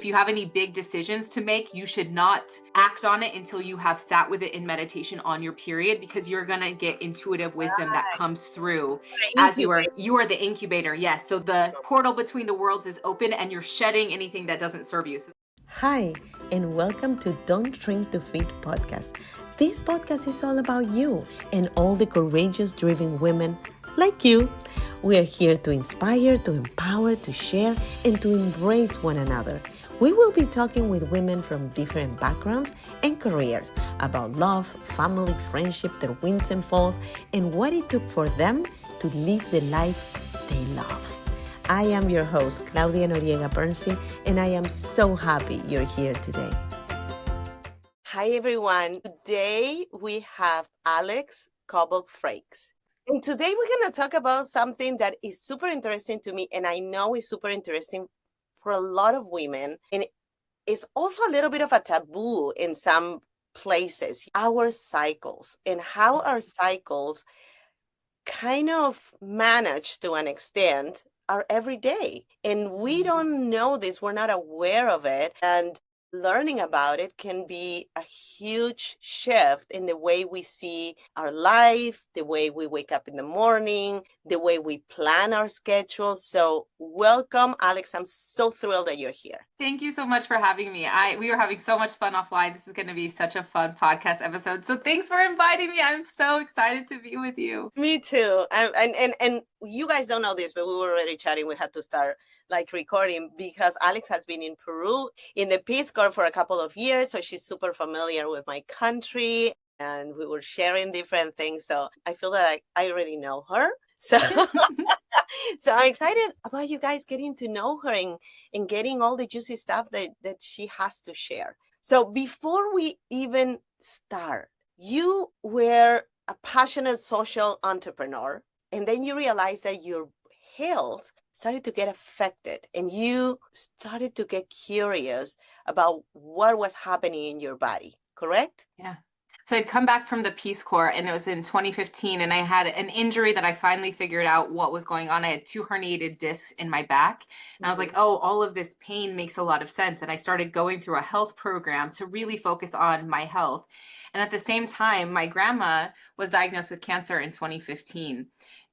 If you have any big decisions to make, you should not act on it until you have sat with it in meditation on your period, because you're going to get intuitive wisdom that comes through as Incubate. you are the incubator. Yes. So the portal between the worlds is open and you're shedding anything that doesn't serve you. Hi, and welcome to Don't Drink to Feed podcast. This podcast is all about you and all the courageous, driven women like you. We are here to inspire, to empower, to share, and to embrace one another. We will be talking with women from different backgrounds and careers about love, family, friendship, their wins and falls, and what it took for them to live the life they love. I am your host, Claudia Noriega-Bernstein, and I am so happy you're here today. Hi, everyone. Today we have Alyx Coble-Frakes. And today we're going to talk about something that is super interesting to me, and I know is super interesting for a lot of women. And it's also a little bit of a taboo in some places. Our cycles and how our cycles kind of manage to an extent our everyday. And we don't know this, we're not aware of it. And learning about it can be a huge shift in the way we see our life, the way we wake up in the morning, the way we plan our schedule. So welcome, Alyx. I'm so thrilled that you're here. Thank you so much for having me. We were having so much fun offline. This is going to be such a fun podcast episode. So thanks for inviting me. I'm so excited to be with you. Me too. And you guys don't know this, but we were already chatting. We had to start recording because Alyx has been in Peru in the Peace Corps for a couple of years. So she's super familiar with my country and we were sharing different things. So I feel that I already know her. So, so I'm excited about you guys getting to know her and getting all the juicy stuff that she has to share. So before we even start, you were a passionate social entrepreneur, and then you realized that your health started to get affected and you started to get curious about what was happening in your body, correct? Yeah. So I'd come back from the Peace Corps and it was in 2015 and I had an injury that I finally figured out what was going on. I had 2 herniated discs in my back and I was like, oh, all of this pain makes a lot of sense. And I started going through a health program to really focus on my health. And at the same time, my grandma was diagnosed with cancer in 2015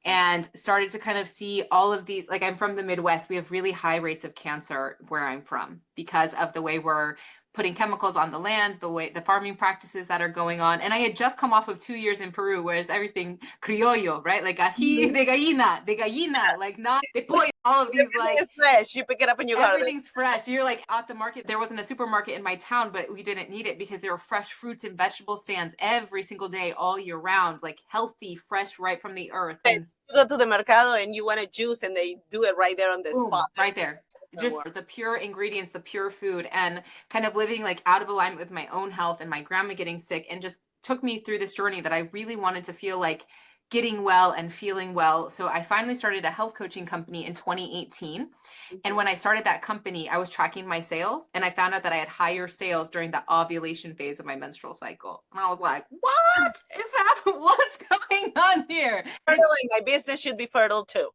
and started to kind of see all of these, like I'm from the Midwest, we have really high rates of cancer where I'm from because of the way we're putting chemicals on the land, the farming practices that are going on. And I had just come off of 2 years in Peru, whereas everything criollo, right? Like ají de gallina, like not de pollo, all of these like it's fresh. You pick it up in your garden. Everything's fresh. You're like at the market. There wasn't a supermarket in my town, but we didn't need it because there were fresh fruits and vegetable stands every single day, all year round, like healthy, fresh, right from the earth. And you go to the mercado and you want a juice and they do it right there on the spot. Right there. Just the pure ingredients, the pure food, and kind of living like out of alignment with my own health and my grandma getting sick, and just took me through this journey that I really wanted to feel like getting well and feeling well. So I finally started a health coaching company in 2018. And when I started that company, I was tracking my sales and I found out that I had higher sales during the ovulation phase of my menstrual cycle. And I was like, what is happening? What's going on here? My business should be fertile too.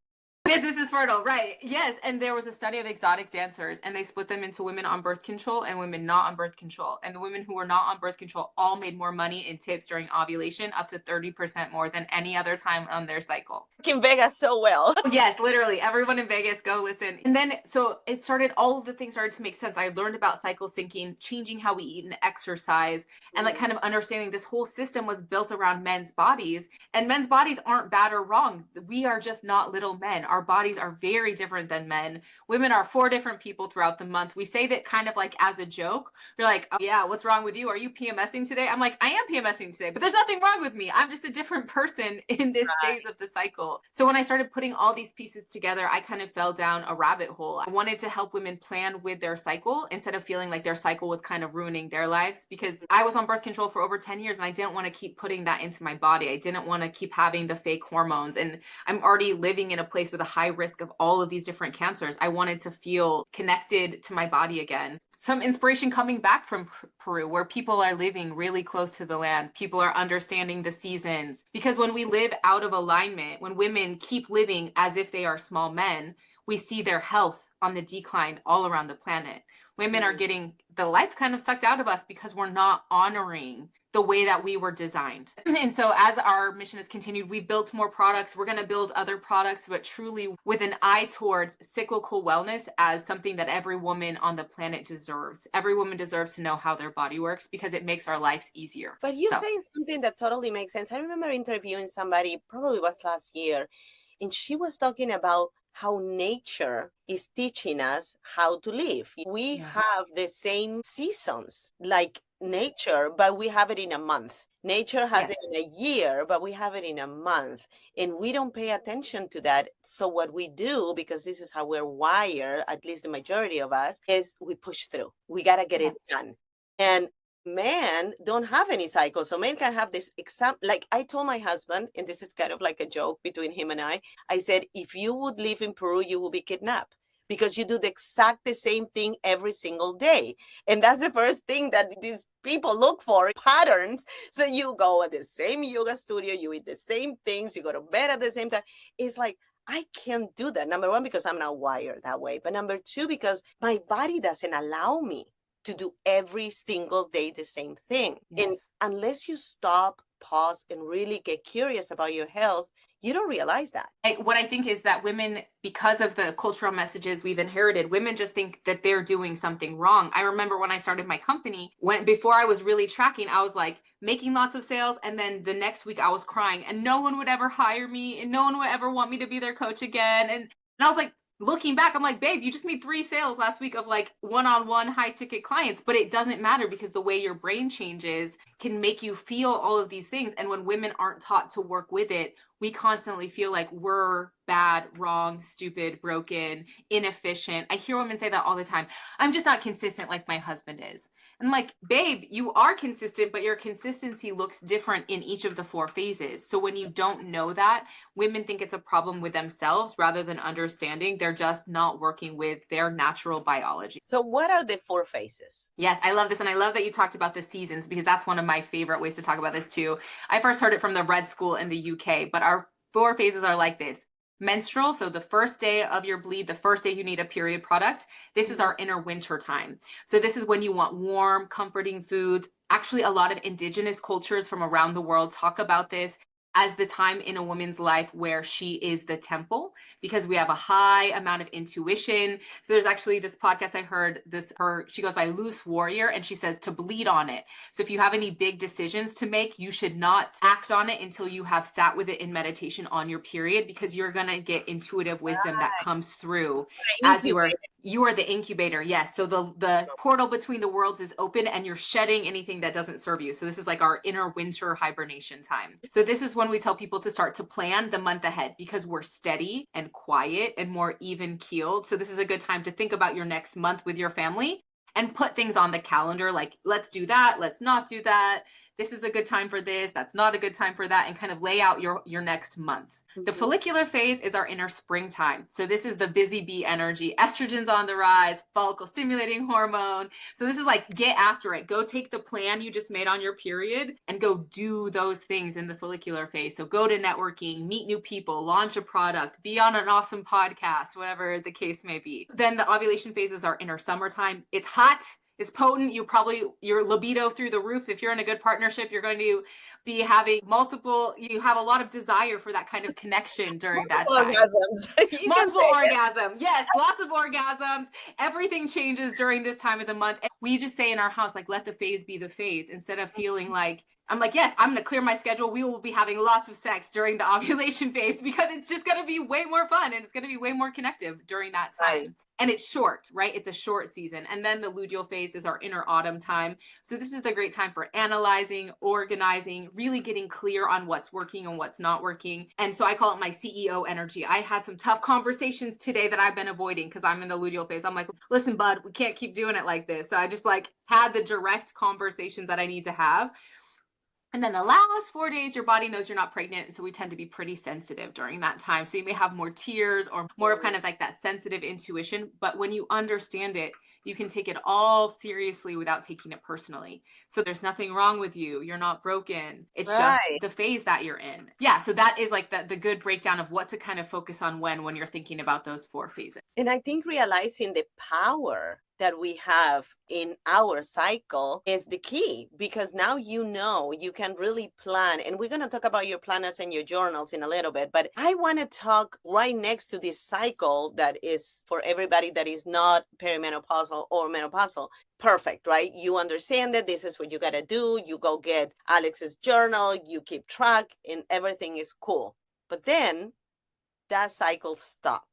Business is fertile, right? Yes. And there was a study of exotic dancers and they split them into women on birth control and women not on birth control. And the women who were not on birth control all made more money in tips during ovulation, up to 30% more than any other time on their cycle. In Vegas so well. Yes, literally. Everyone in Vegas, go listen. And then, so it started, all of the things started to make sense. I learned about cycle syncing, changing how we eat and exercise, and like kind of understanding this whole system was built around men's bodies, and men's bodies aren't bad or wrong. We are just not little men. Our bodies are very different than men. Women are 4 different people throughout the month. We say that kind of like as a joke. You're like, oh, yeah, what's wrong with you? Are you PMSing today? I'm like, I am PMSing today, but there's nothing wrong with me. I'm just a different person in this phase of the cycle. So when I started putting all these pieces together, I kind of fell down a rabbit hole. I wanted to help women plan with their cycle instead of feeling like their cycle was kind of ruining their lives, because I was on birth control for over 10 years and I didn't want to keep putting that into my body. I didn't want to keep having the fake hormones, and I'm already living in a place with a high risk of all of these different cancers. I wanted to feel connected to my body again. Some inspiration coming back from Peru, where people are living really close to the land. People are understanding the seasons. Because when we live out of alignment, when women keep living as if they are small men, we see their health on the decline all around the planet. women are getting the life kind of sucked out of us because we're not honoring the way that we were designed. And so as our mission has continued, we've built more products. We're going to build other products, but truly with an eye towards cyclical wellness as something that every woman on the planet deserves. Every woman deserves to know how their body works because it makes our lives easier. But you saying something that totally makes sense. I remember interviewing somebody, probably was last year, and she was talking about how nature is teaching us how to live. We have the same seasons like nature, but we have it in a month. Nature has it in a year, but we have it in a month. And we don't pay attention to that. So what we do, because this is how we're wired, at least the majority of us, is we push through. We got to get it done. And men don't have any cycle. So men can have this like I told my husband, and this is kind of like a joke between him and I said, if you would live in Peru, you will be kidnapped because you do the same thing every single day. And that's the first thing that these people look for, patterns. So you go at the same yoga studio, you eat the same things, you go to bed at the same time. It's like, I can't do that. Number one, because I'm not wired that way. But number two, because my body doesn't allow me to do every single day the same thing. And unless you stop, pause, and really get curious about your health, you don't realize that. What I think is that women, because of the cultural messages we've inherited, women just think that they're doing something wrong. I remember when I started my company, before I was really tracking, I was like making lots of sales. And then the next week I was crying and no one would ever hire me and no one would ever want me to be their coach again. And I was like, looking back, I'm like, babe, you just made 3 sales last week of like one-on-one high ticket clients, but it doesn't matter because the way your brain changes can make you feel all of these things. And when women aren't taught to work with it, we constantly feel like we're bad, wrong, stupid, broken, inefficient. I hear women say that all the time. I'm just not consistent like my husband is. And I'm like, babe, you are consistent, but your consistency looks different in each of the 4 phases. So when you don't know that, women think it's a problem with themselves rather than understanding they're just not working with their natural biology. So what are the 4 phases? Yes, I love this. And I love that you talked about the seasons because that's one of my favorite ways to talk about this too. I first heard it from the Red School in the UK, but our 4 phases are like this. Menstrual, so the first day of your bleed, the first day you need a period product. This is our inner winter time. So this is when you want warm, comforting foods. Actually, a lot of indigenous cultures from around the world talk about this as the time in a woman's life where she is the temple, because we have a high amount of intuition. So there's actually this podcast I heard, she goes by Loose Warrior, and she says to bleed on it. So if you have any big decisions to make, you should not act on it until you have sat with it in meditation on your period, because you're going to get intuitive wisdom that comes through as you are the incubator. Yes. So the portal between the worlds is open and you're shedding anything that doesn't serve you. So this is like our inner winter hibernation time. So this is when we tell people to start to plan the month ahead because we're steady and quiet and more even keeled. So this is a good time to think about your next month with your family and put things on the calendar. Like, let's do that. Let's not do that. This is a good time for this. That's not a good time for that. And kind of lay out your next month. The follicular phase is our inner springtime. So this is the busy bee energy. Estrogen's on the rise, follicle stimulating hormone. So this is like, get after it. Go take the plan you just made on your period and go do those things in the follicular phase. So go to networking, meet new people, launch a product, be on an awesome podcast, whatever the case may be. Then the ovulation phase is our inner summertime. It's hot. It's potent. Your libido through the roof. If you're in a good partnership, you're going to be having you have a lot of desire for that kind of connection during that time. Multiple orgasms. Yes, lots of orgasms. Everything changes during this time of the month. And we just say in our house, like, let the phase be the phase, instead of feeling like, I'm like, yes, I'm going to clear my schedule. We will be having lots of sex during the ovulation phase because it's just going to be way more fun and it's going to be way more connective during that time. Right. And it's short, right? It's a short season. And then the luteal phase is our inner autumn time. So this is the great time for analyzing, organizing, really getting clear on what's working and what's not working. And so I call it my CEO energy. I had some tough conversations today that I've been avoiding because I'm in the luteal phase. I'm like, listen, bud, we can't keep doing it like this. So I just had the direct conversations that I need to have. And then the last 4 days, your body knows you're not pregnant. And so we tend to be pretty sensitive during that time. So you may have more tears or more of kind of like that sensitive intuition. But when you understand it, you can take it all seriously without taking it personally. So there's nothing wrong with you. You're not broken. It's just the phase that you're in. Yeah. So that is like the good breakdown of what to kind of focus on when you're thinking about those 4 phases. And I think realizing the power that we have in our cycle is the key, because now you know you can really plan. And we're going to talk about your planners and your journals in a little bit, but I want to talk right next to this cycle that is for everybody that is not perimenopausal or menopausal. Perfect, right? You understand that this is what you got to do. You go get Alyx's journal, you keep track, and everything is cool. But then that cycle stop.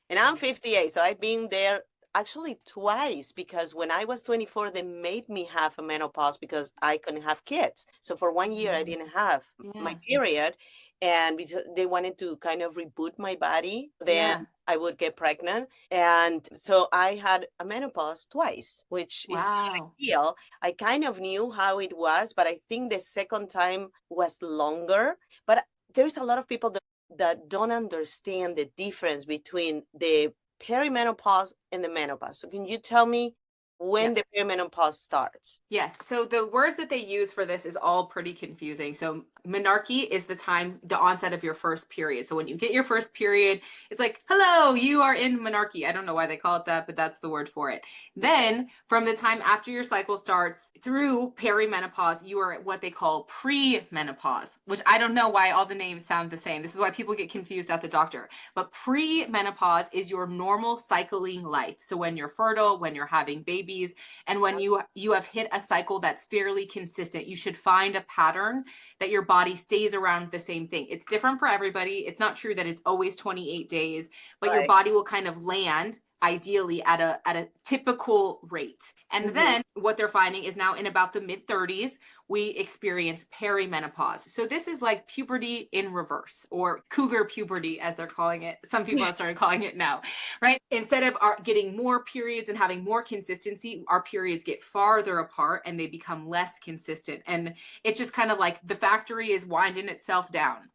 And I'm 58, so I've been there actually twice, because when I was 24, they made me have a menopause because I couldn't have kids. So for 1 year, I didn't have my period. And because they wanted to kind of reboot my body, then I would get pregnant. And so I had a menopause twice, which is not ideal. I kind of knew how it was, but I think the second time was longer. But there's a lot of people that don't understand the difference between the perimenopause and the menopause. So can you tell me when the perimenopause starts? Yes. So the words that they use for this is all pretty confusing. So menarche is the onset of your first period. So when you get your first period, it's like, hello, you are in menarche. I don't know why they call it that, but that's the word for it. Then from the time after your cycle starts through perimenopause, you are at what they call pre-menopause, which I don't know why all the names sound the same. This is why people get confused at the doctor. But pre-menopause is your normal cycling life. So when you're fertile, when you're having babies, and when you have hit a cycle that's fairly consistent, you should find a pattern that your body stays around the same thing. It's different for everybody. It's not true that it's always 28 days, but your body will kind of land ideally at a typical rate. And then what they're finding is now in about the mid-30s, we experience perimenopause. So this is like puberty in reverse, or cougar puberty, as they're calling it. Some people have started calling it now, right? Instead of getting more periods and having more consistency, our periods get farther apart and they become less consistent. And it's just kind of like the factory is winding itself down.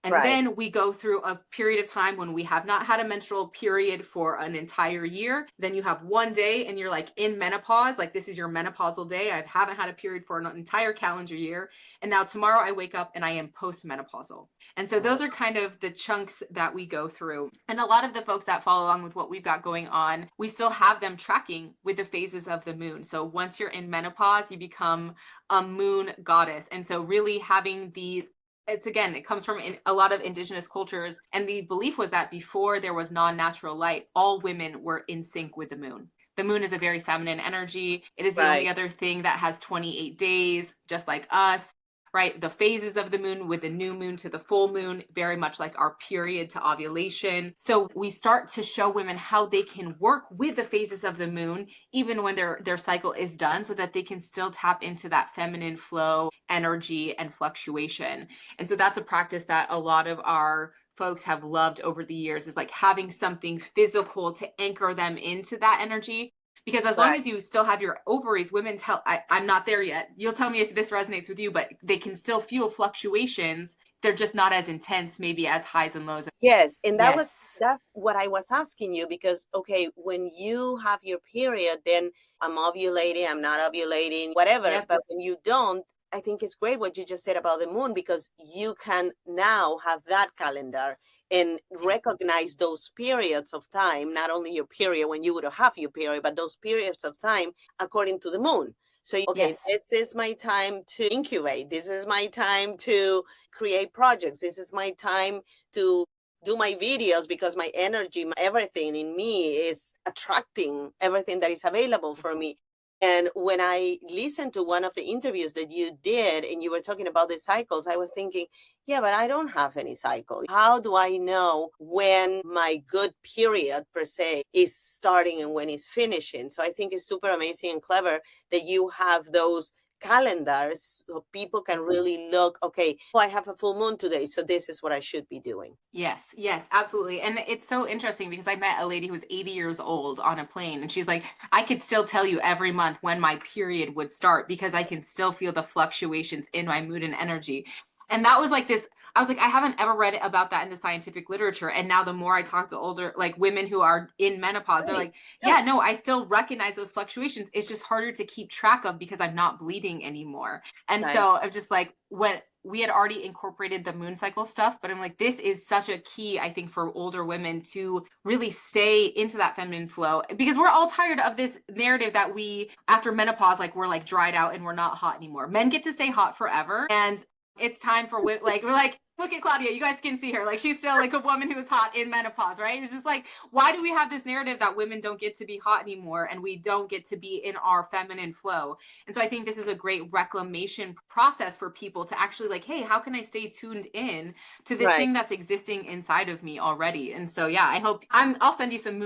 And then we go through a period of time when we have not had a menstrual period for an entire year. Then you have one day and you're like in menopause, like this is your menopausal day. I haven't had a period for an entire calendar year. And now tomorrow I wake up and I am postmenopausal. And so those are kind of the chunks that we go through. And a lot of the folks that follow along with what we've got going on, we still have them tracking with the phases of the moon. So once you're in menopause, you become a moon goddess. And so really having these, it comes from a lot of indigenous cultures. And the belief was that before there was non-natural light, all women were in sync with the moon. The moon is a very feminine energy. It is the only other thing that has 28 days, just like us, right? The phases of the moon, with the new moon to the full moon, very much like our period to ovulation. So we start to show women how they can work with the phases of the moon, even when their cycle is done, so that they can still tap into that feminine flow, energy, and fluctuation. And so that's a practice that a lot of our folks have loved over the years, is like having something physical to anchor them into that energy. Because as long as you still have your ovaries, women's health, I'm not there yet. You'll tell me if this resonates with you, but they can still feel fluctuations. They're just not as intense, maybe as highs and lows. Yes. And that's what I was asking you, because, okay, when you have your period, then I'm ovulating, I'm not ovulating, whatever. But when you don't, I think it's great what you just said about the moon, because you can now have that calendar and recognize those periods of time, not only your period when you would have your period, but those periods of time according to the moon. So, okay, this is my time to incubate. This is my time to create projects. This is my time to do my videos, because my energy, everything in me is attracting everything that is available for me. And when I listened to one of the interviews that you did and you were talking about the cycles, I was thinking, yeah, but I don't have any cycle. How do I know when my good period per se is starting and when it's finishing? So I think it's super amazing and clever that you have those calendars so people can really look, okay, I have a full moon today, so this is what I should be doing. Yes, absolutely. And it's so interesting because I met a lady who was 80 years old on a plane, and she's like, I could still tell you every month when my period would start because I can still feel the fluctuations in my mood and energy. And that was like this, I was like, I haven't ever read about that in the scientific literature. And now the more I talk to older, like women who are in menopause, they're Right. like, yeah, no, I still recognize those fluctuations. It's just harder to keep track of because I'm not bleeding anymore. And Right. so I'm just like, when we had already incorporated the moon cycle stuff, but I'm like, this is such a key, I think, for older women to really stay into that feminine flow, because we're all tired of this narrative that we, after menopause, like we're like dried out and we're not hot anymore. Men get to stay hot forever. And it's time for like, we're like, look at Claudia, you guys can see her, like she's still like a woman who is hot in menopause, right? It's just like, why do we have this narrative that women don't get to be hot anymore and we don't get to be in our feminine flow? And so I think this is a great reclamation process for people to actually like, hey, how can I stay tuned in to this Right. thing that's existing inside of me already? And so yeah, I hope I'll send you some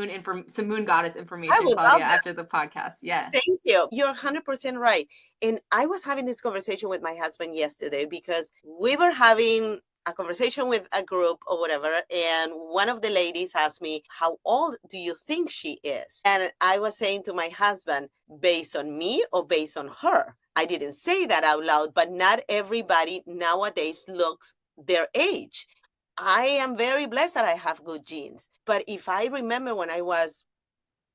some moon goddess I information, would love Claudia, that. after the podcast. Yeah. Thank you. You're 100% right. And I was having this conversation with my husband yesterday because we were having a conversation with a group or whatever. And one of the ladies asked me, how old do you think she is? And I was saying to my husband, based on me or based on her? I didn't say that out loud, but not everybody nowadays looks their age. I am very blessed that I have good genes. But if I remember when I was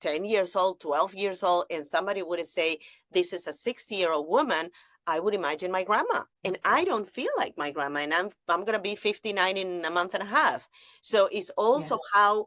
10 years old, 12 years old, and somebody would say, this is a 60-year-old woman, I would imagine my grandma. And I don't feel like my grandma. And I'm going to be 59 in a month and a half. So it's also how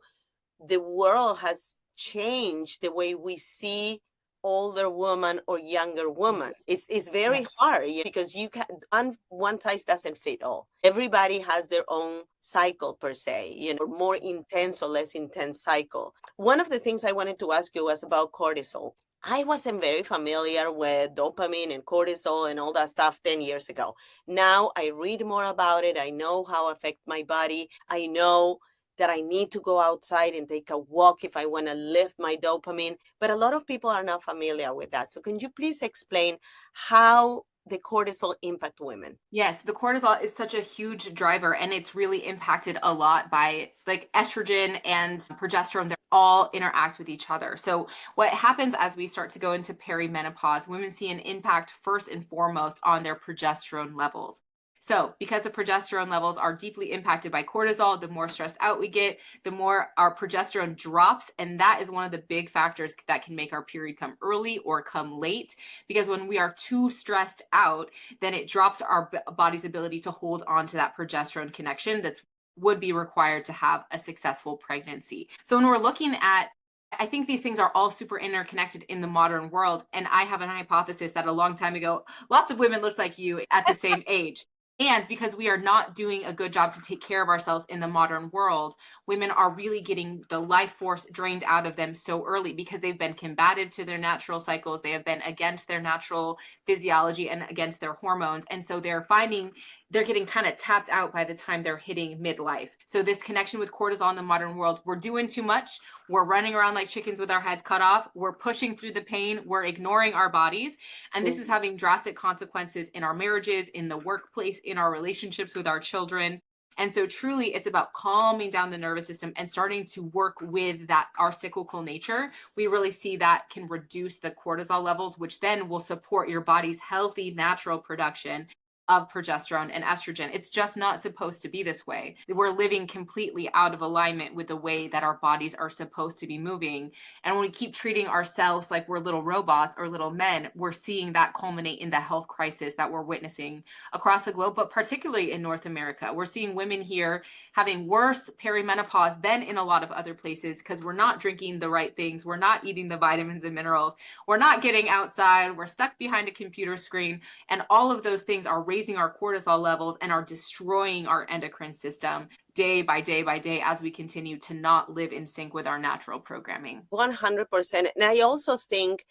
the world has changed the way we see older woman or younger woman. It's very hard because you can one size doesn't fit all. Everybody has their own cycle per se, more intense or less intense cycle. One of the things I wanted to ask you was about cortisol. I wasn't very familiar with dopamine and cortisol and all that stuff 10 years ago. Now I read more about it. I know how it affects my body. I know that I need to go outside and take a walk if I want to lift my dopamine. But a lot of people are not familiar with that. So can you please explain how the cortisol impact women? Yes, the cortisol is such a huge driver, and it's really impacted a lot by like estrogen and progesterone. They all interact with each other. So what happens as we start to go into perimenopause, women see an impact first and foremost on their progesterone levels. So because the progesterone levels are deeply impacted by cortisol, the more stressed out we get, the more our progesterone drops. And that is one of the big factors that can make our period come early or come late. Because when we are too stressed out, then it drops our body's ability to hold on to that progesterone connection that's would be required to have a successful pregnancy. So when we're looking at, I think these things are all super interconnected in the modern world. And I have an hypothesis that a long time ago, lots of women looked like you at the same age. And because we are not doing a good job to take care of ourselves in the modern world, women are really getting the life force drained out of them so early because they've been combative to their natural cycles. They have been against their natural physiology and against their hormones. And so they're finding they're getting kind of tapped out by the time they're hitting midlife. So this connection with cortisol in the modern world, we're doing too much. We're running around like chickens with our heads cut off. We're pushing through the pain. We're ignoring our bodies. And this is having drastic consequences in our marriages, in the workplace, in our relationships with our children. And so truly it's about calming down the nervous system and starting to work with that, our cyclical nature. We really see that can reduce the cortisol levels, which then will support your body's healthy natural production of progesterone and estrogen. It's just not supposed to be this way. We're living completely out of alignment with the way that our bodies are supposed to be moving. And when we keep treating ourselves like we're little robots or little men, we're seeing that culminate in the health crisis that we're witnessing across the globe, but particularly in North America. We're seeing women here having worse perimenopause than in a lot of other places because we're not drinking the right things. We're not eating the vitamins and minerals. We're not getting outside. We're stuck behind a computer screen. And all of those things are raising our cortisol levels and are destroying our endocrine system day by day by day as we continue to not live in sync with our natural programming. 100%. And I also think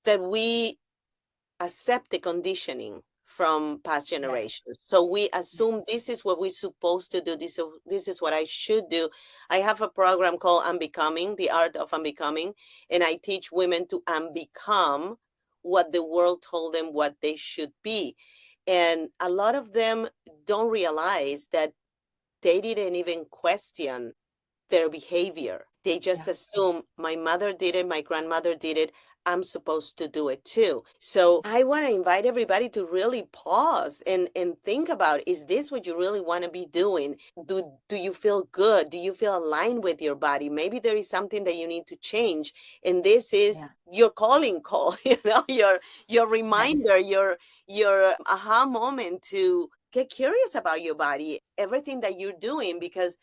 that we accept the conditioning from past generations. So we assume this is what we're supposed to do. This is what I should do. I have a program called Unbecoming, the art of unbecoming, and I teach women to unbecome what the world told them what they should be. And a lot of them don't realize that they didn't even question their behavior. They just assume my mother did it, my grandmother did it, I'm supposed to do it too. So I want to invite everybody to really pause and think about, is this what you really want to be doing? Do you feel good? Do you feel aligned with your body? Maybe there is something that you need to change. And this is your calling call, your reminder, your aha moment to get curious about your body, everything that you're doing, because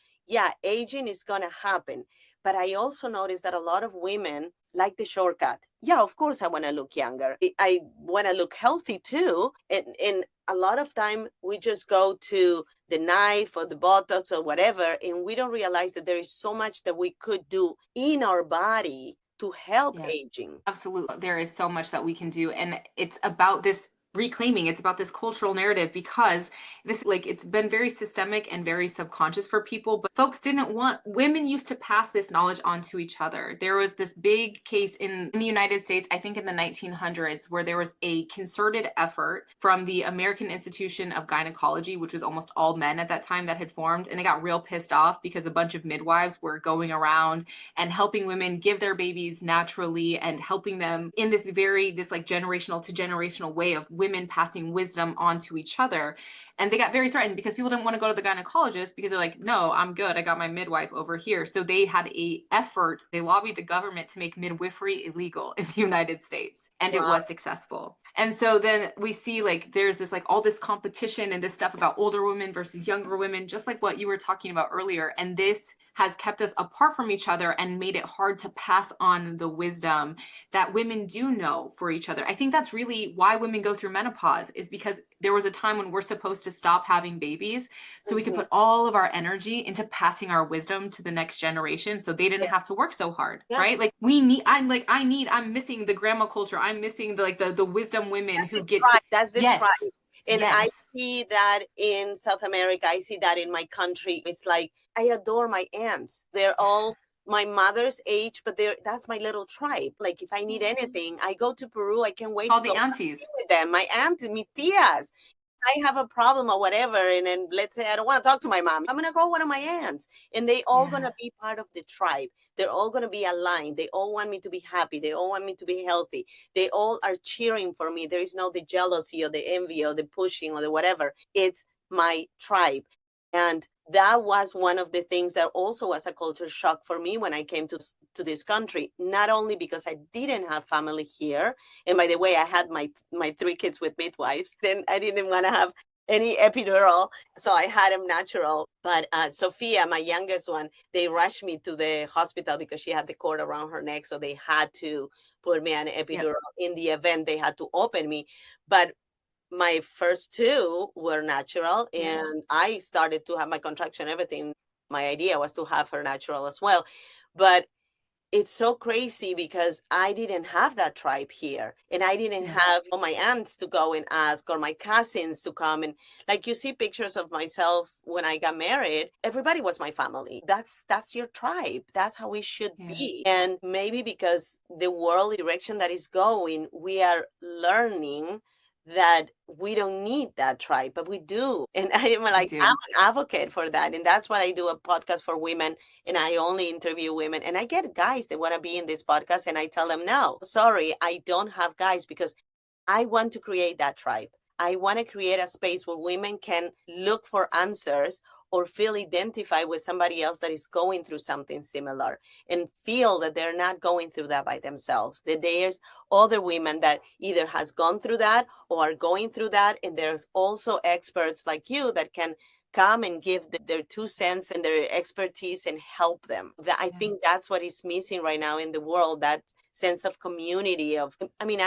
aging is going to happen. But I also noticed that a lot of women like the shortcut. Yeah, of course I want to look younger. I want to look healthy too. And a lot of time we just go to the knife or the Botox or whatever, and we don't realize that there is so much that we could do in our body to help aging. Absolutely. There is so much that we can do. And it's about this reclaiming, it's about this cultural narrative, because this, like, it's been very systemic and very subconscious for people, but folks didn't want, women used to pass this knowledge on to each other. There was this big case in the United States, I think in the 1900s, where there was a concerted effort from the American Institution of Gynecology, which was almost all men at that time, that had formed, and they got real pissed off because a bunch of midwives were going around and helping women give their babies naturally and helping them in this like generational to generational way of women passing wisdom on to each other. And they got very threatened because people didn't want to go to the gynecologist, because they're like, no, I'm good, I got my midwife over here. So they had they lobbied the government to make midwifery illegal in the United States, and it was successful. And so then we see, like, there's this, like, all this competition and this stuff about older women versus younger women, just like what you were talking about earlier. And this has kept us apart from each other and made it hard to pass on the wisdom that women do know for each other. I think that's really why women go through menopause, is because there was a time when we're supposed to stop having babies so we could put all of our energy into passing our wisdom to the next generation, so they didn't have to work so hard, right? Like, I'm missing the grandma culture. I'm missing the wisdom women that's the tribe. And I see that in South America. I see that in my country. It's like, I adore my aunts. They're all my mother's age, but that's my little tribe. Like, if I need anything, I go to Peru. I can't wait all to the go aunties with them. My aunts, mi tias. I have a problem or whatever, and then let's say I don't want to talk to my mom, I'm going to call one of my aunts, and they all going to be part of the tribe. They're all going to be aligned. They all want me to be happy. They all want me to be healthy. They all are cheering for me. There is no the jealousy or the envy or the pushing or the whatever. It's my tribe. And that was one of the things that also was a culture shock for me when I came to this country, not only because I didn't have family here. And by the way, I had my 3 kids with midwives. Then I didn't want to have any epidural, so I had them natural. But Sophia, my youngest one, they rushed me to the hospital because she had the cord around her neck. So they had to put me on an epidural. In the event, they had to open me. But my first 2 were natural, and I started to have my contraction, everything. My idea was to have her natural as well. But it's so crazy because I didn't have that tribe here, and I didn't have all my aunts to go and ask, or my cousins to come. And like, you see pictures of myself when I got married, everybody was my family. That's your tribe. That's how we should be. And maybe because the world direction that is going, we are learning that we don't need that tribe, but we do. And I'm an advocate for that. And that's why I do a podcast for women, and I only interview women. And I get guys that want to be in this podcast, and I tell them, no, sorry, I don't have guys, because I want to create that tribe. I want to create a space where women can look for answers or feel identified with somebody else that is going through something similar, and feel that they're not going through that by themselves, that there's other women that either has gone through that or are going through that. And there's also experts like you that can come and give their 2 cents and their expertise and help them. I think that's what is missing right now in the world, that sense of community. I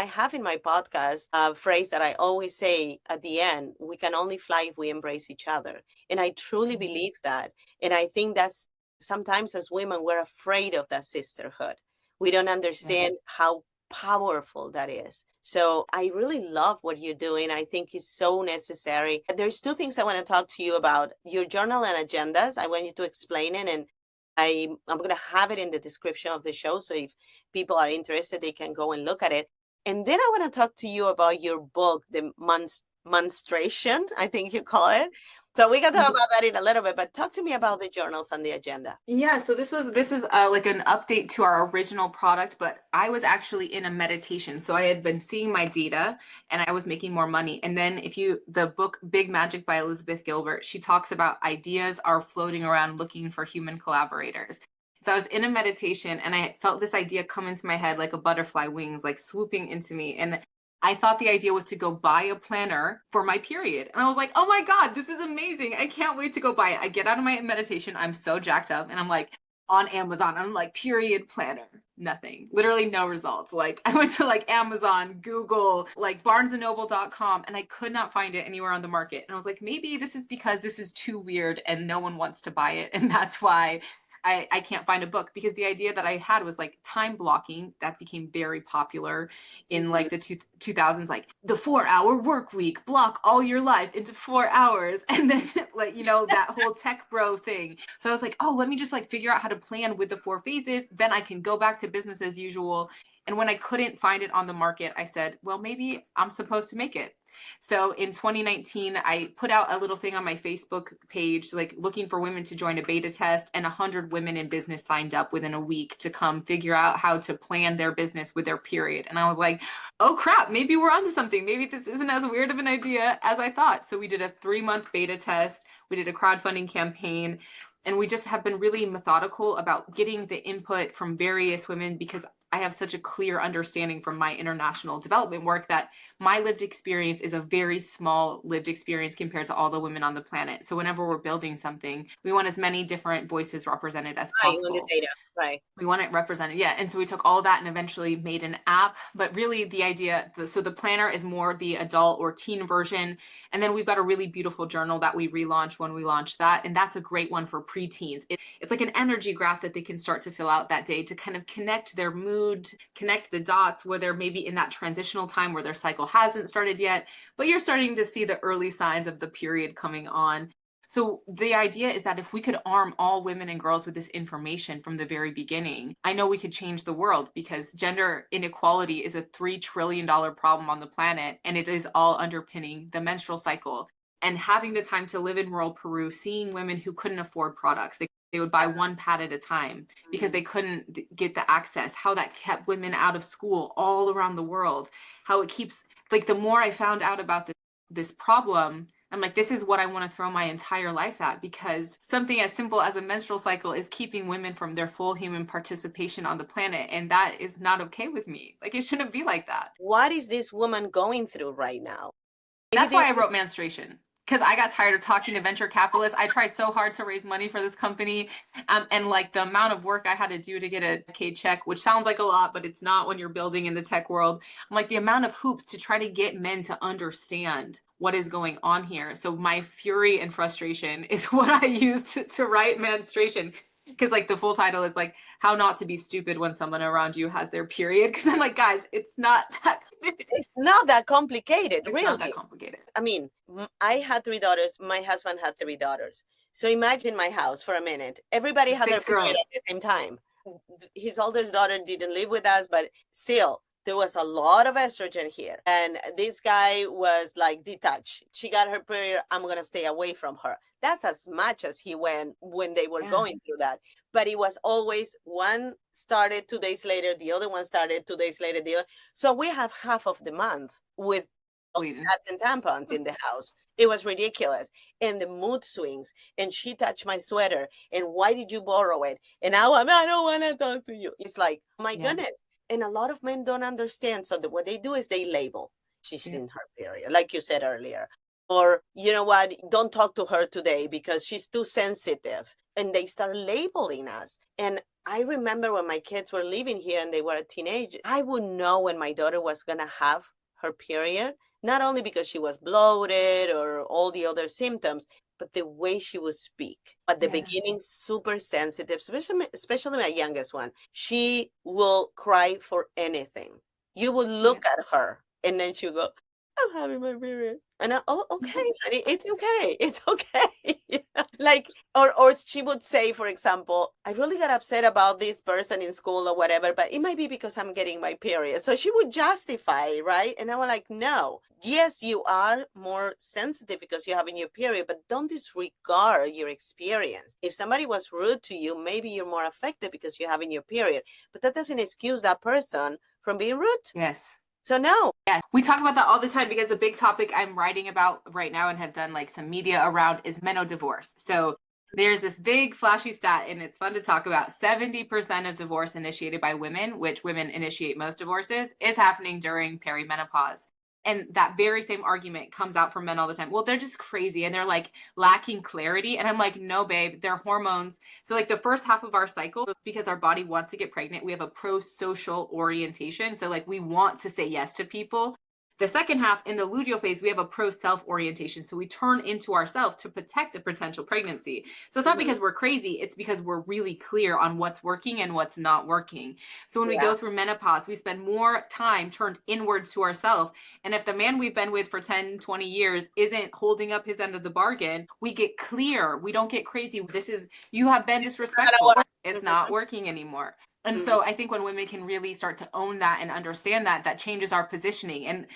have in my podcast a phrase that I always say at the end: we can only fly if we embrace each other. And I truly believe that. And I think that's, sometimes as women, we're afraid of that sisterhood. We don't understand how powerful that is. So I really love what you're doing. I think it's so necessary. There's 2 things I want to talk to you about: your journal and agendas. I want you to explain it, and I'm going to have it in the description of the show. So if people are interested, they can go and look at it. And then I want to talk to you about your book, the menstruation, I think you call it. So we can talk about that in a little bit, but talk to me about the journals and the agenda. Yeah, so this is like an update to our original product, but I was actually in a meditation. So I had been seeing my data and I was making more money. And then the book Big Magic by Elizabeth Gilbert, she talks about ideas are floating around looking for human collaborators. So I was in a meditation and I felt this idea come into my head like a butterfly wings, like swooping into me. And I thought the idea was to go buy a planner for my period. And I was like, oh my God, this is amazing. I can't wait to go buy it. I get out of my meditation. I'm so jacked up. And I'm like on Amazon. I'm like, period planner. Nothing. Literally no results. Like I went to like Amazon, Google, like barnesandnoble.com, and I could not find it anywhere on the market. And I was like, maybe this is because this is too weird and no one wants to buy it. And that's why I can't find a book, because the idea that I had was like time blocking that became very popular in like the 2000s, like the 4-hour work week, block all your life into 4 hours. And then like, that whole tech bro thing. So I was like, oh, let me just like figure out how to plan with the 4 phases. Then I can go back to business as usual. And when I couldn't find it on the market, I said, well, maybe I'm supposed to make it. So in 2019, I put out a little thing on my Facebook page, like looking for women to join a beta test, and 100 women in business signed up within a week to come figure out how to plan their business with their period. And I was like, oh crap, maybe we're onto something. Maybe this isn't as weird of an idea as I thought. So we did a 3-month beta test. We did a crowdfunding campaign. And we just have been really methodical about getting the input from various women, because I have such a clear understanding from my international development work that my lived experience is a very small lived experience compared to all the women on the planet. So whenever we're building something, we want as many different voices represented as possible. Right, the data, right. We want it represented, yeah. And so we took all of that and eventually made an app. But really the idea, so the planner is more the adult or teen version. And then we've got a really beautiful journal that we relaunched when we launched that. And that's a great one for preteens. It's like an energy graph that they can start to fill out that day to kind of connect their mood, connect the dots where they're maybe in that transitional time where their cycle hasn't started yet, but you're starting to see the early signs of the period coming on. So the idea is that if we could arm all women and girls with this information from the very beginning, I know we could change the world, because gender inequality is a $3 trillion problem on the planet, and it is all underpinning the menstrual cycle. And having the time to live in rural Peru, seeing women who couldn't afford products, they would buy 1 pad at a time because they couldn't get the access, how that kept women out of school all around the world, how it keeps, like the more I found out about this problem, I'm like, this is what I want to throw my entire life at, because something as simple as a menstrual cycle is keeping women from their full human participation on the planet. And that is not okay with me. Like, it shouldn't be like that. What is this woman going through right now? That's why I wrote Menstruation, because I got tired of talking to venture capitalists. I tried so hard to raise money for this company. And like the amount of work I had to do to get a paid check, which sounds like a lot, but it's not when you're building in the tech world. I'm like, the amount of hoops to try to get men to understand what is going on here. So my fury and frustration is what I used to write Menstruation. Because like the full title is like how not to be stupid when someone around you has their period. Because I'm like, guys, it's not that complicated. It's really not that complicated. I mean, I had 3 daughters. My husband had 3 daughters. So imagine my house for a minute. Everybody had their period at the same time. His oldest daughter didn't live with us, but still, there was a lot of estrogen here. And this guy was like detached. She got her period. I'm going to stay away from her. That's as much as he went when they were going through that. But it was always one started 2 days later, the other one started 2 days later. So we have half of the month with pads and tampons in the house. It was ridiculous. And the mood swings. And she touched my sweater. And why did you borrow it? And now I don't want to talk to you. It's like, oh my goodness. And a lot of men don't understand. So what they do is they label. She's in her period, like you said earlier. Or, you know what, don't talk to her today because she's too sensitive. And they start labeling us. And I remember when my kids were living here and they were a teenager, I would know when my daughter was going to have her period, not only because she was bloated or all the other symptoms, but the way she would speak. At the beginning, super sensitive, especially my youngest one. She will cry for anything. You will look at her and then she'll go, I'm having my period. And oh, okay, honey, it's okay. It's okay. Yeah. Like, or she would say, for example, I really got upset about this person in school or whatever, but it might be because I'm getting my period. So she would justify, right? And I was like, no, yes, you are more sensitive because you're having your period, but don't disregard your experience. If somebody was rude to you, maybe you're more affected because you're having your period, but that doesn't excuse that person from being rude. Yes. So no. Yeah, we talk about that all the time because a big topic I'm writing about right now and have done like some media around is menodivorce. So there's this big flashy stat, and it's fun to talk about. 70% of divorce initiated by women, which women initiate most divorces, is happening during perimenopause. And that very same argument comes out from men all the time. Well, they're just crazy and they're like lacking clarity. And I'm like, no, babe, they're hormones. So like the first half of our cycle, because our body wants to get pregnant, we have a pro-social orientation. So like we want to say yes to people. The second half, in the luteal phase, we have a pro-self orientation. So we turn into ourselves to protect a potential pregnancy. So it's not because we're crazy, it's because we're really clear on what's working and what's not working. So when we go through menopause, we spend more time turned inwards to ourselves. And if the man we've been with for 10, 20 years isn't holding up his end of the bargain, we get clear. We don't get crazy. This is, you have been disrespectful. It's not working anymore. And so I think when women can really start to own that and understand that, that changes our positioning. And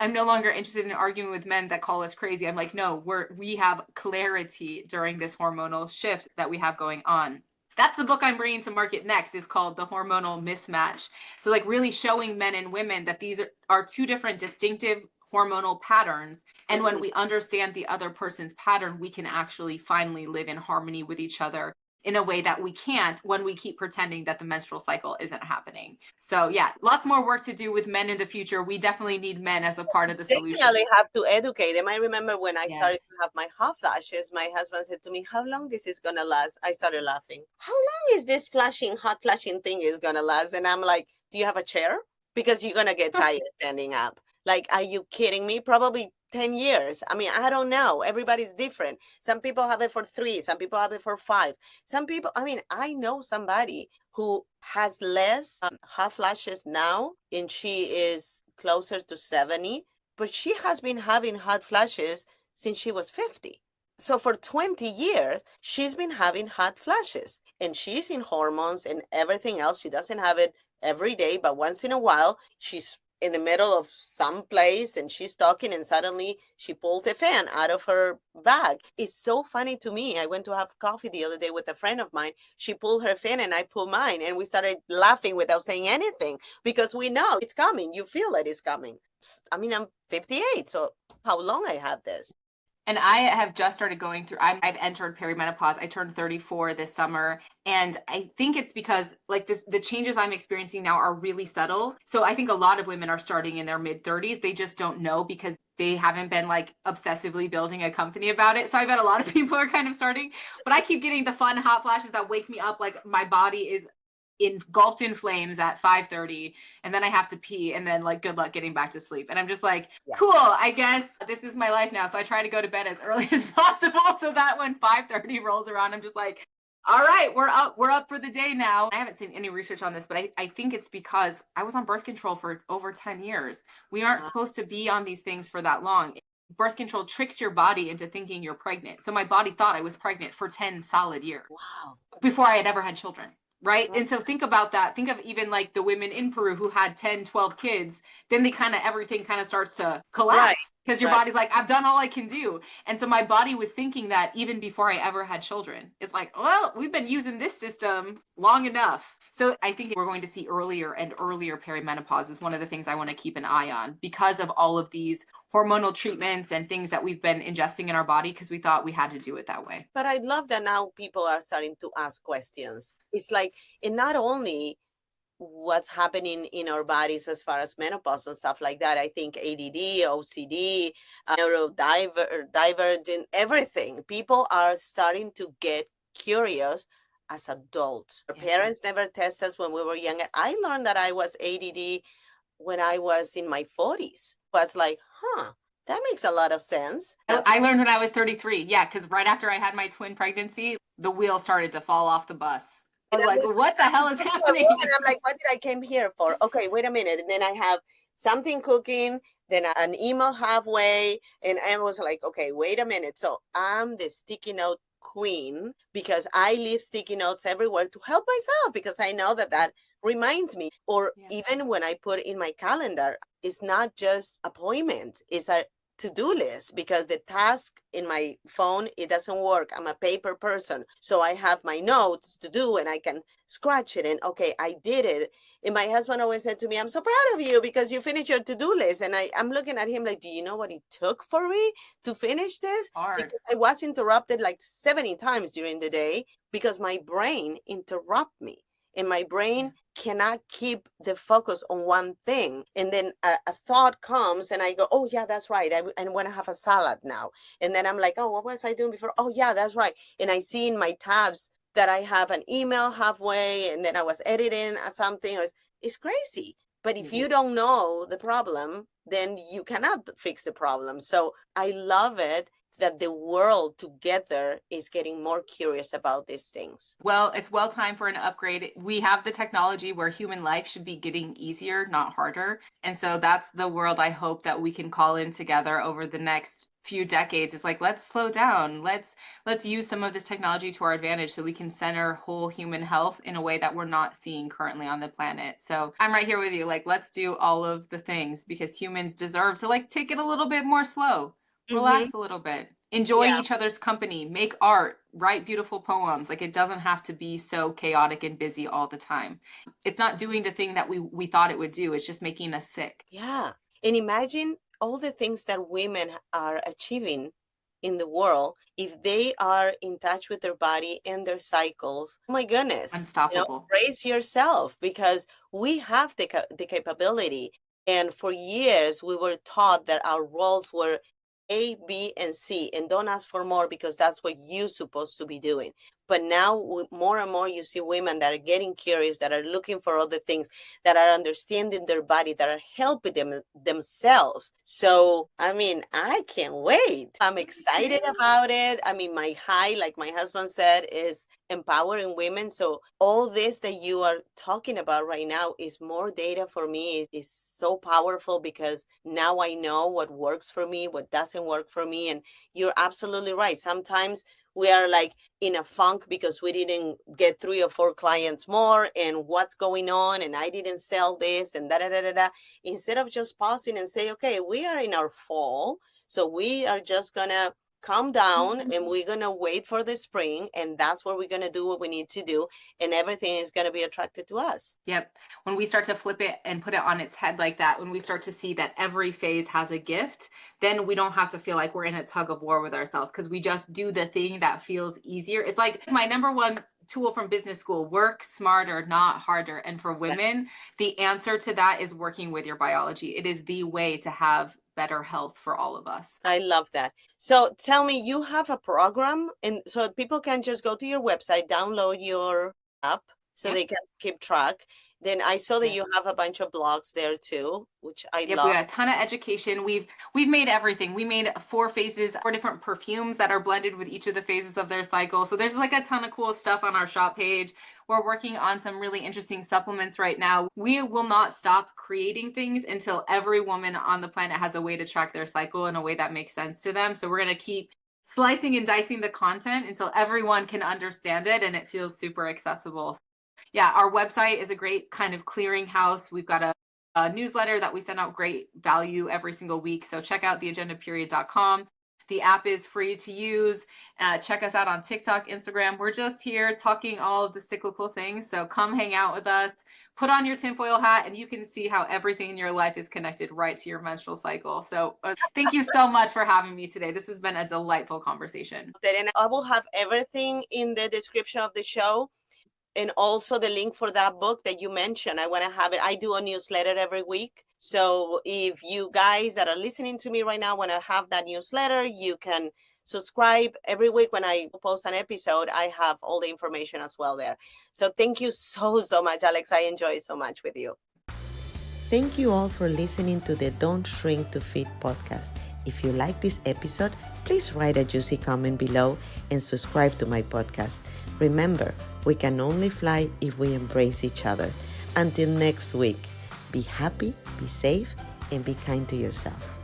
I'm no longer interested in arguing with men that call us crazy. I'm like, no, we have clarity during this hormonal shift that we have going on. That's the book I'm bringing to market next. Is called The Hormonal Mismatch. So like really showing men and women that these are two different distinctive hormonal patterns. And when we understand the other person's pattern, we can actually finally live in harmony with each other in a way that we can't when we keep pretending that the menstrual cycle isn't happening. So yeah, lots more work to do with men in the future. We definitely need men as a part of the solution. Definitely have to educate them. I remember when I started to have my hot flashes, my husband said to me, how long this is gonna last? I started laughing. How long is this hot flashing thing is gonna last? And I'm like, do you have a chair? Because you're gonna get tired standing up. Like, are you kidding me? Probably 10 years. I mean, I don't know. Everybody's different. Some people have it for 3, some people have it for 5. Some people, I mean, I know somebody who has less hot flashes now, and she is closer to 70, but she has been having hot flashes since she was 50. So for 20 years, she's been having hot flashes, and she's in hormones and everything else. She doesn't have it every day, but once in a while, she's in the middle of some place and she's talking and suddenly she pulled a fan out of her bag. It's so funny to me. I went to have coffee the other day with a friend of mine. She pulled her fan and I pulled mine, and we started laughing without saying anything because we know it's coming. You feel it is coming. I mean, I'm 58, so how long I have this? And I have just started going through, I've entered perimenopause. I turned 34 this summer. And I think it's because like the changes I'm experiencing now are really subtle. So I think a lot of women are starting in their mid 30s. They just don't know because they haven't been like obsessively building a company about it. So I bet a lot of people are kind of starting, but I keep getting the fun hot flashes that wake me up. Like my body is engulfed in flames at 5:30, and then I have to pee, and then like good luck getting back to sleep. And I'm just like, cool, I guess this is my life now. So I try to go to bed as early as possible so that when 5:30 rolls around, I'm just like, all right, we're up for the day now. I haven't seen any research on this, but I think it's because I was on birth control for over 10 years. We aren't supposed to be on these things for that long. Birth control tricks your body into thinking you're pregnant. So my body thought I was pregnant for 10 solid years. Wow. Before I had ever had children. Right. And so think about that. Think of even like the women in Peru who had 10, 12 kids. Then they everything starts to collapse because your body's like, I've done all I can do. And so my body was thinking that even before I ever had children. It's like, well, we've been using this system long enough. So I think we're going to see earlier and earlier perimenopause is one of the things I want to keep an eye on because of all of these hormonal treatments and things that we've been ingesting in our body because we thought we had to do it that way. But I love that now people are starting to ask questions. It's like, and not only what's happening in our bodies as far as menopause and stuff like that. I think ADD, OCD, neurodivergent, everything. People are starting to get curious as adults. Our parents never tested us when we were younger. I learned that I was ADD when I was in my 40s. Was like, that makes a lot of sense. I learned when I was 33. Yeah, because right after I had my twin pregnancy, the wheel started to fall off the bus. I was like, what the hell is happening? And I'm like, what did I came here for? Okay, wait a minute. And then I have something cooking. then an email halfway. And I was like, okay, wait a minute. So I'm the sticky note queen because I leave sticky notes everywhere to help myself because I know that reminds me. Or even when I put in my calendar, it's not just appointments, it's a to-do list because the task in my phone, it doesn't work. I'm a paper person. So I have my notes to do and I can scratch it and okay, I did it. And my husband always said to me, I'm so proud of you because you finished your to-do list. And I'm looking at him like, do you know what it took for me to finish this? Hard. Because I was interrupted like 70 times during the day because my brain interrupt me. And my brain cannot keep the focus on one thing. And then a thought comes and I go, oh, yeah, that's right. I want to have a salad now. And then I'm like, oh, what was I doing before? Oh, yeah, that's right. And I see in my tabs that I have an email halfway and then I was editing something. It's crazy. But if you don't know the problem, then you cannot fix the problem. So I love it that the world together is getting more curious about these things. Well, it's well time for an upgrade. We have the technology where human life should be getting easier, not harder. And so that's the world I hope that we can call in together over the next few decades. It's like, let's slow down. Let's use some of this technology to our advantage so we can center whole human health in a way that we're not seeing currently on the planet. So I'm right here with you. Like, let's do all of the things because humans deserve to like take it a little bit more slow. Relax a little bit, enjoy each other's company, make art, write beautiful poems. Like it doesn't have to be so chaotic and busy all the time. It's not doing the thing that we thought it would do. It's just making us sick. Yeah. And imagine all the things that women are achieving in the world if they are in touch with their body and their cycles. Oh my goodness. Unstoppable. Brace yourself because we have the capability. And for years, we were taught that our roles were A, B, and C, and don't ask for more because that's what you're supposed to be doing. But now more and more you see women that are getting curious, that are looking for other things, that are understanding their body, that are helping themselves. So, I mean, I can't wait. I'm excited about it. I mean, my high, like my husband said, is empowering women. So all this that you are talking about right now is more data for me, is so powerful because now I know what works for me, what doesn't work for me. And you're absolutely right. Sometimes we are like in a funk because we didn't get 3 or 4 clients more and what's going on and I didn't sell this and da. Instead of just pausing and say, okay, we are in our fall. So we are just gonna calm down and we're gonna wait for the spring and that's where we're gonna do what we need to do and everything is gonna be attracted to us. Yep. When we start to flip it and put it on its head like that, when we start to see that every phase has a gift, then we don't have to feel like we're in a tug of war with ourselves because we just do the thing that feels easier. It's like my number one tool from business school, work smarter, not harder. And for women, the answer to that is working with your biology. It is the way to have better health for all of us. I love that. So tell me, you have a program and so people can just go to your website, download your app so they can keep track. Then I saw that you have a bunch of blogs there too, which I love. We got a ton of education. We've made everything. We made 4 phases, 4 different perfumes that are blended with each of the phases of their cycle. So there's like a ton of cool stuff on our shop page. We're working on some really interesting supplements right now. We will not stop creating things until every woman on the planet has a way to track their cycle in a way that makes sense to them. So we're going to keep slicing and dicing the content until everyone can understand it and it feels super accessible. Yeah, our website is a great kind of clearinghouse. We've got a newsletter that we send out great value every single week. So check out theagendaperiod.com. The app is free to use. Check us out on TikTok, Instagram. We're just here talking all of the cyclical things. So come hang out with us, put on your tinfoil hat, and you can see how everything in your life is connected right to your menstrual cycle. So thank you so much for having me today. This has been a delightful conversation. And I will have everything in the description of the show. And also the link for that book that you mentioned. I want to have it. I do a newsletter every week. So if you guys that are listening to me right now want to have that newsletter, you can subscribe every week. When I post an episode, I have all the information as well there. So thank you so much, Alyx. I enjoy so much with you. Thank you all for listening to the Don't Shrink to Fit podcast. If you like this episode, please write a juicy comment below and subscribe to my podcast. Remember, we can only fly if we embrace each other. Until next week, be happy, be safe, and be kind to yourself.